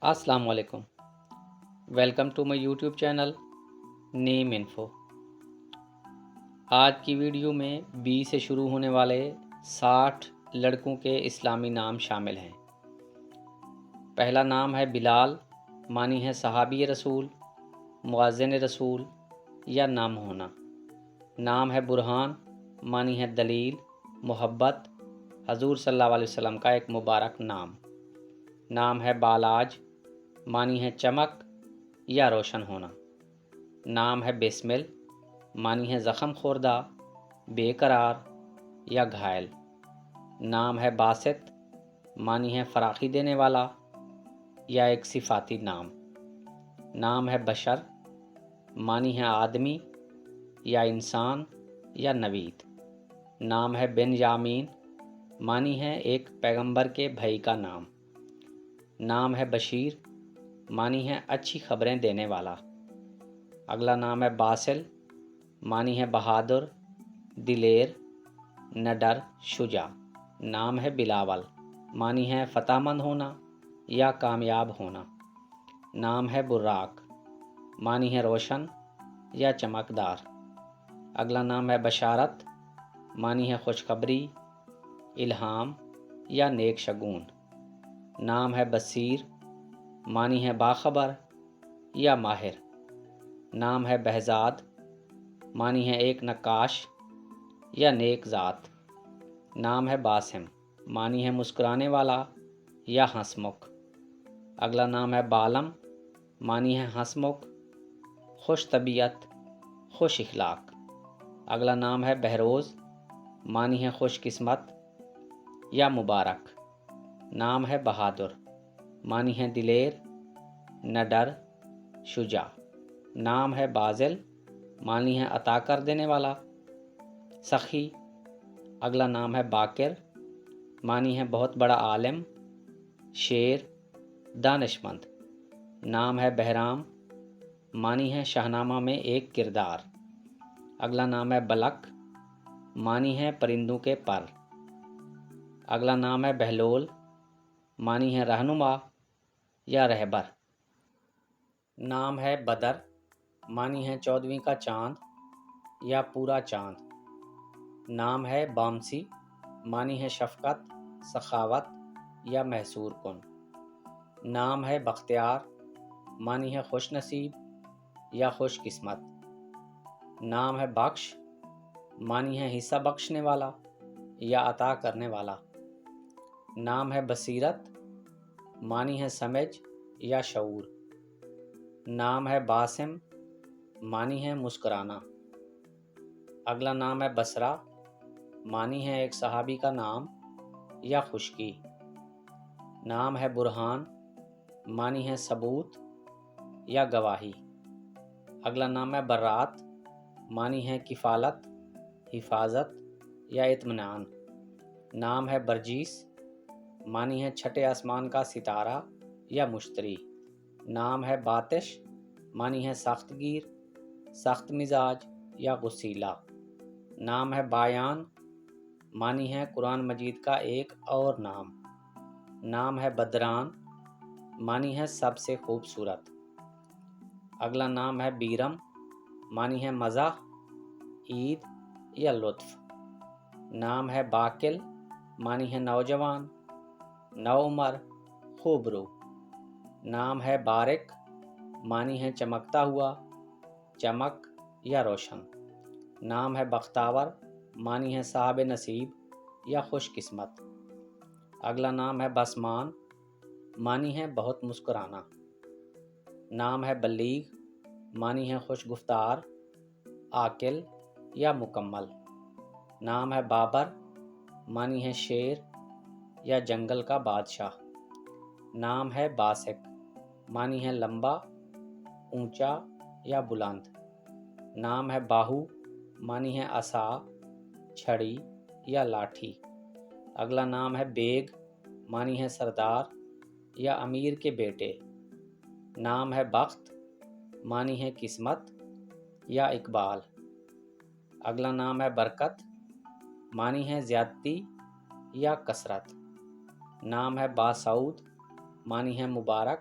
السلام علیکم، welcome to my YouTube channel name info. آج کی ویڈیو میں 20 سے شروع ہونے والے 60 لڑکوں کے اسلامی نام شامل ہیں۔ پہلا نام ہے بلال، معنی ہے صحابی رسول، مؤذن رسول یا نام ہونا۔ نام ہے برہان، معنی ہے دلیل، محبت، حضور صلی اللہ علیہ وسلم کا ایک مبارک نام۔ نام ہے بالاج، معنی ہے چمک یا روشن ہونا۔ نام ہے بسمل، معنی ہے زخم خوردہ، بے قرار یا گھائل۔ نام ہے باسط، معنی ہے فراخی دینے والا یا ایک صفاتی نام۔ نام ہے بشر، معنی ہے آدمی یا انسان یا نوید۔ نام ہے بن یامین، معنی ہے ایک پیغمبر کے بھائی کا نام۔ نام ہے بشیر، معنی ہے اچھی خبریں دینے والا۔ اگلا نام ہے باسل، معنی ہے بہادر، دلیر، نڈر، شجاع۔ نام ہے بلاول، معنی ہے فتح مند ہونا یا کامیاب ہونا۔ نام ہے براق، معنی ہے روشن یا چمکدار۔ اگلا نام ہے بشارت، معنی ہے خوشخبری، الہام یا نیک شگون۔ نام ہے بصیر، معنی ہے باخبر یا ماہر۔ نام ہے بہزاد، معنی ہے ایک نقاش یا نیک ذات۔ نام ہے باسم، معنی ہے مسکرانے والا یا ہنسمکھ۔ اگلا نام ہے بالم، معنی ہے ہنسمکھ، خوش طبیعت، خوش اخلاق۔ اگلا نام ہے بہروز، معنی ہے خوش قسمت یا مبارک۔ نام ہے بہادر، معنی ہے دلیر، نڈر، شجاع۔ نام ہے بازل، معنی ہے عطا کر دینے والا، سخی۔ اگلا نام ہے باکر، معنی ہے بہت بڑا عالم، شیر، دانشمند۔ نام ہے بہرام، معنی ہے شاہنامہ میں ایک کردار۔ اگلا نام ہے بلک، معنی ہے پرندوں کے پر۔ اگلا نام ہے بہلول، معنی ہے رہنما یا رہبر۔ نام ہے بدر، معنی ہے 14ویں کا چاند یا پورا چاند۔ نام ہے بامسی، معنی ہے شفقت، سخاوت یا محصور کن۔ نام ہے بختیار، معنی ہے خوش نصیب یا خوش قسمت۔ نام ہے بخش، معنی ہے حصہ بخشنے والا یا عطا کرنے والا۔ نام ہے بصیرت، معنی ہے سمجھ یا شعور۔ نام ہے باسم، معنی ہے مسکرانا۔ اگلا نام ہے بصرہ، معنی ہے ایک صحابی کا نام یا خشکی۔ نام ہے برہان، معنی ہے ثبوت یا گواہی۔ اگلا نام ہے برات، معنی ہے کفالت، حفاظت یا اطمینان۔ نام ہے برجیس، معنی ہے چھٹے آسمان کا ستارہ یا مشتری۔ نام ہے باتش، معنی ہے سخت گیر، سخت مزاج یا غصیلا۔ نام ہے بایان، معنی ہے قرآن مجید کا ایک اور نام۔ نام ہے بدران، معنی ہے سب سے خوبصورت۔ اگلا نام ہے بیرم، معنی ہے مزاح، عید یا لطف۔ نام ہے باکل، معنی ہے نوجوان، نوعمر، خوبرو۔ نام ہے بارک، معنی ہے چمکتا ہوا، چمک یا روشن۔ نام ہے بختاور، معنی ہے صاحب نصیب یا خوش قسمت۔ اگلا نام ہے بسمان، معنی ہے بہت مسکرانا۔ نام ہے بلیغ، معنی ہے خوش گفتار، عاقل یا مکمل۔ نام ہے بابر، معنی ہے شیر یا جنگل کا بادشاہ۔ نام ہے باسق، معنی ہے لمبا، اونچا یا بلند۔ نام ہے باہو، معنی ہے عصا، چھڑی یا لاٹھی۔ اگلا نام ہے بیگ، معنی ہے سردار یا امیر کے بیٹے۔ نام ہے بخت، معنی ہے قسمت یا اقبال۔ اگلا نام ہے برکت، معنی ہے زیادتی یا کثرت۔ نام ہے باسعود، معنی ہے مبارک